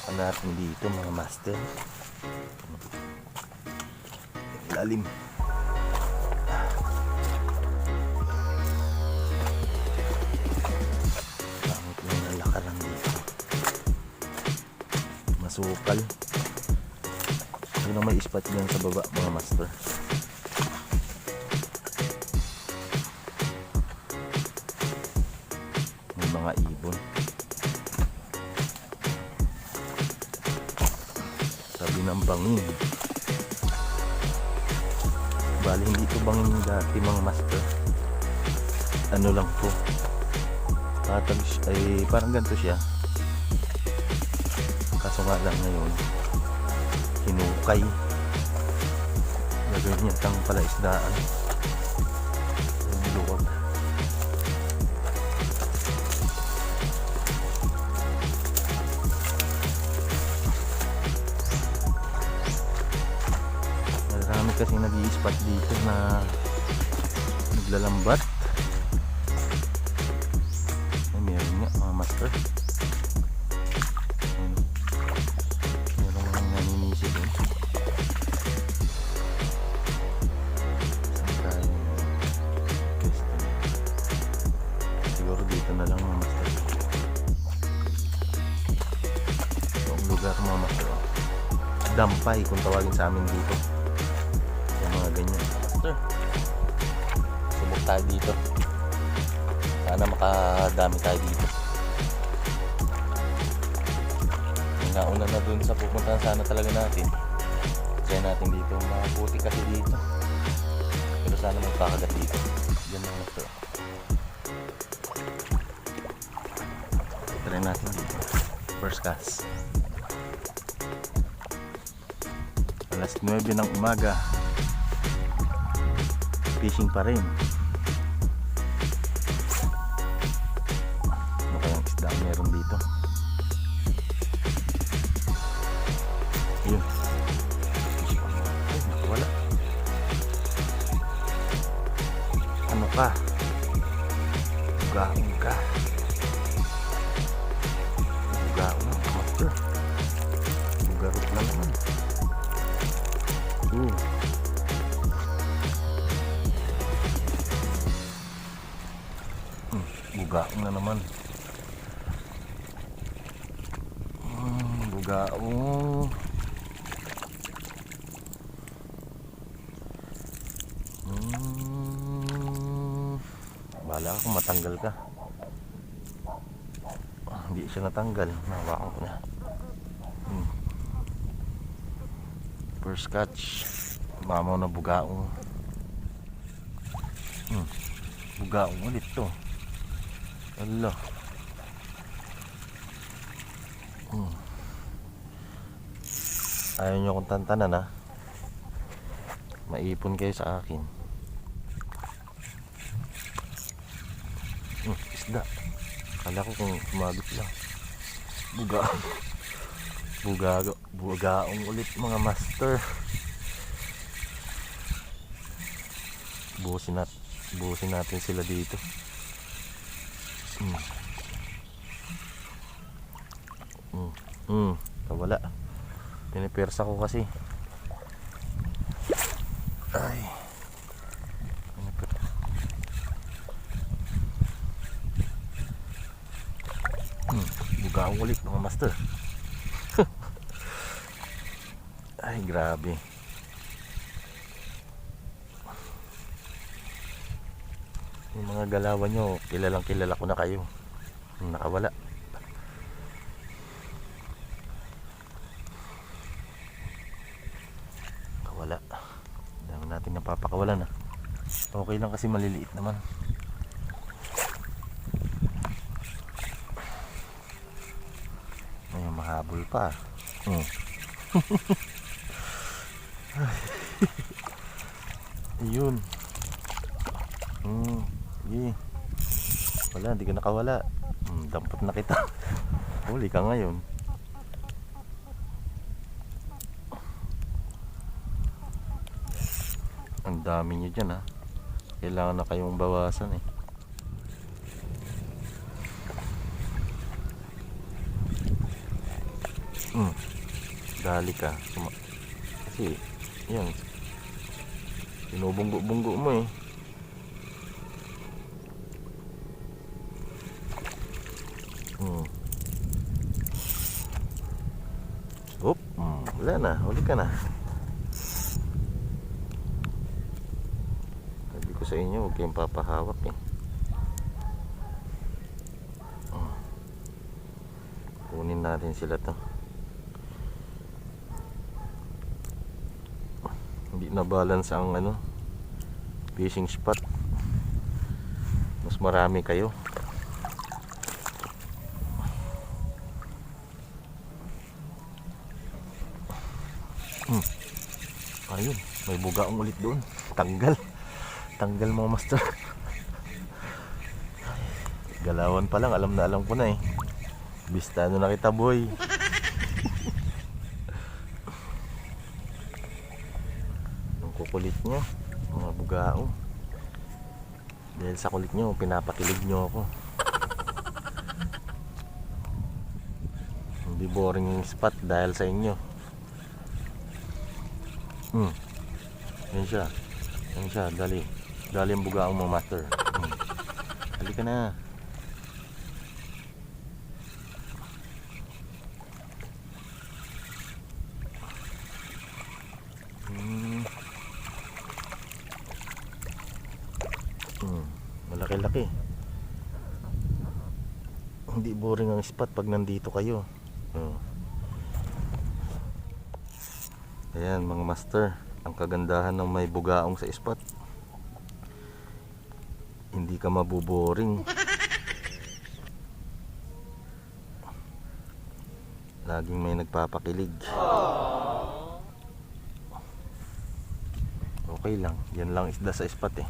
Hawakan natin dito mga master. Lalim. Pangit lang na lakaran dito. Masukal. Hindi na may ispat dyan sa baba mga master. May mga ibon. Sabi ng bangin. Bali hindi ito bangin dati mga master. Ano lang po. Ay parang ganito siya. Kaso nga lang ngayon hinukay. Gagawin niya tang palaisdaan. Yung luwag. Marami kasi nag-i-spot dito na naglalambat. Ay, meron nga mga master. Meron nga naninisi doon. Saan tayo? Siguro dito na lang mga master. Itong lugar mga master. Dampay kung tawagin sa amin dito. Mga ganyan master. Subok tayo dito. Sana makadami tayo dito. May nauna na dun sa pupuntahan sana talaga natin. Try natin dito. Maputi kasi dito. Pero sana magpakagat dito. Yan mga master. Try natin dito. First cast. Alas 9 ng umaga. Fishing pa rin. Ano kayang isda meron dito? Yun. Ay, nakawala. Ano ka? Ugaong ka. Ugaong ka, master. Ugarot na naman. Bugaong na naman. Bugaong. Bahala ka kung matanggal ka. Hindi siya natanggal. Nahawakan ko na. First catch. Mamaw na bugaong. Bugaong ulit to. Allah. Ayaw nyo kong tantanan ha. Maipon kayo sa akin. Isda. Kala ko kung kumabit lang. Bugaong ulit mga master. Buhusin natin sila dito. Wala. Pinipersa ko kasi. Ay. Bugaong ulit mga master. Ay, grabe. Yung mga galawan nyo, kilalang kilala ko na kayo. Nakawala. Nakawala. Dami natin napapakawalan ha. Okay lang kasi maliliit naman. May mahabol pa. Ayun. Sige. Wala, hindi ka nakawala. Dampot na kita. Huli ka ngayon. Ang dami nyo dyan ha. Kailangan na kayong bawasan eh. Dali ka. Kasi, yan. Binubunggo-bunggo mo eh. Wala na, huli ka na. Sabi ko sa inyo, huwag kayong papahawak eh. Kunin natin sila to. Hindi na balance ang fishing spot. Mas marami kayo. Ayun, may bugaong ulit doon. Tanggal mga master. Galawan pa lang, alam na alam ko na eh. Bista na kita boy. Ang kukulit nyo, mga bugaong. Dahil sa kulit nyo, pinapakilig nyo ako. Hindi boring yung spot dahil sa inyo. Yan siya, dali ang bugaong mga master. Dali ka na. Malaki-laki. Hindi boring ang spot pag nandito kayo. Ayan mga master, ang kagandahan ng may bugaong sa spot, hindi ka mabuboring. Laging may nagpapakilig. Okay lang, yan lang isda sa spot eh.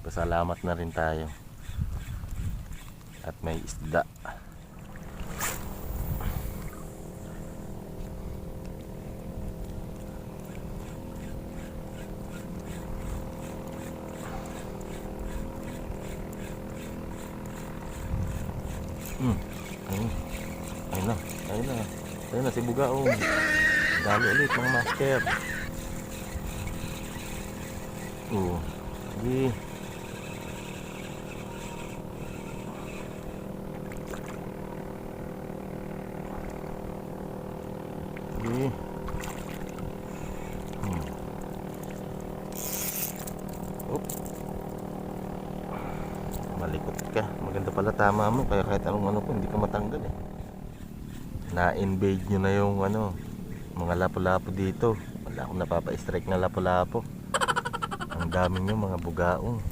Pasalamat na rin tayo at may isda. Ayun na si bugaong. Dali ulit mga master. Sige. Sige. Malikot ka. Maganda pala tama mo. Kaya kahit anong po hindi ka matanggal eh. Na-invade nyo na yung mga lapu-lapu dito. Wala akong napapa-strike na lapu-lapu. Ang dami nyo mga bugaong.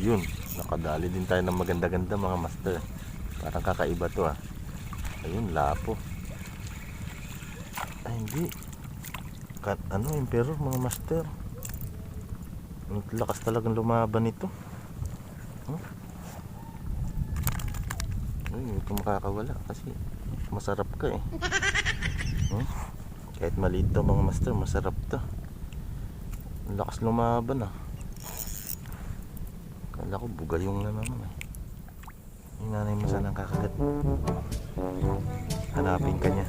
Yun, nakadali din tayo ng maganda-ganda mga master. Parang kakaiba to ah. Ayun, lapo. Ay hindi, emperor mga master. Ang lakas talagang lumaban ito. Ay, hindi ko makakawala kasi masarap ka eh. Kahit maliit to mga master, masarap to. Ang lakas lumaban ah. Kala ko bugayong na naman eh. Yung nanay mo sana kakagat. Hanapin ka niya.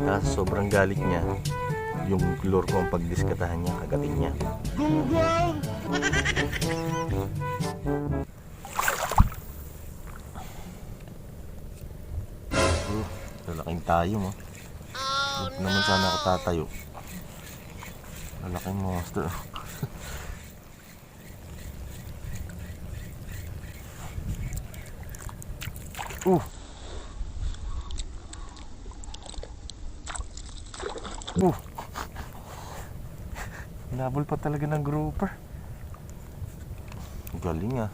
Tapos sobrang galit niya. Yung lure ko ang pagdiskatahan niya, kagatin niya. Lalaking tayo mo. Huwag naman sana ako tatayo. Lalaking monster. Nabol pa talaga ng grouper. Galing ah.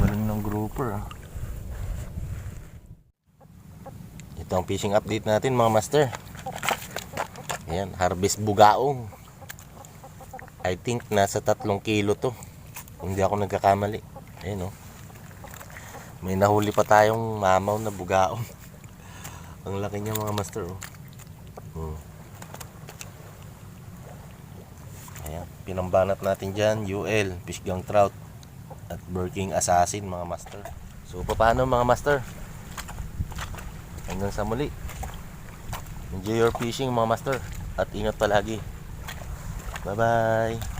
Galing ng grouper ah. Ito ang fishing update natin mga master. Ayan, harvest bugaong. I think nasa 3 kilo to. Kung hindi ako nagkakamali. Ayan oh. May nahuli pa tayong mamaw na bugaong. Ang laki niya mga master oh. pinambanat natin dyan, UL, Fish Gang Trout at Burking Assassin mga master. So paano mga master? Hanggang sa muli. Enjoy your fishing mga master at ingat palagi. Bye bye.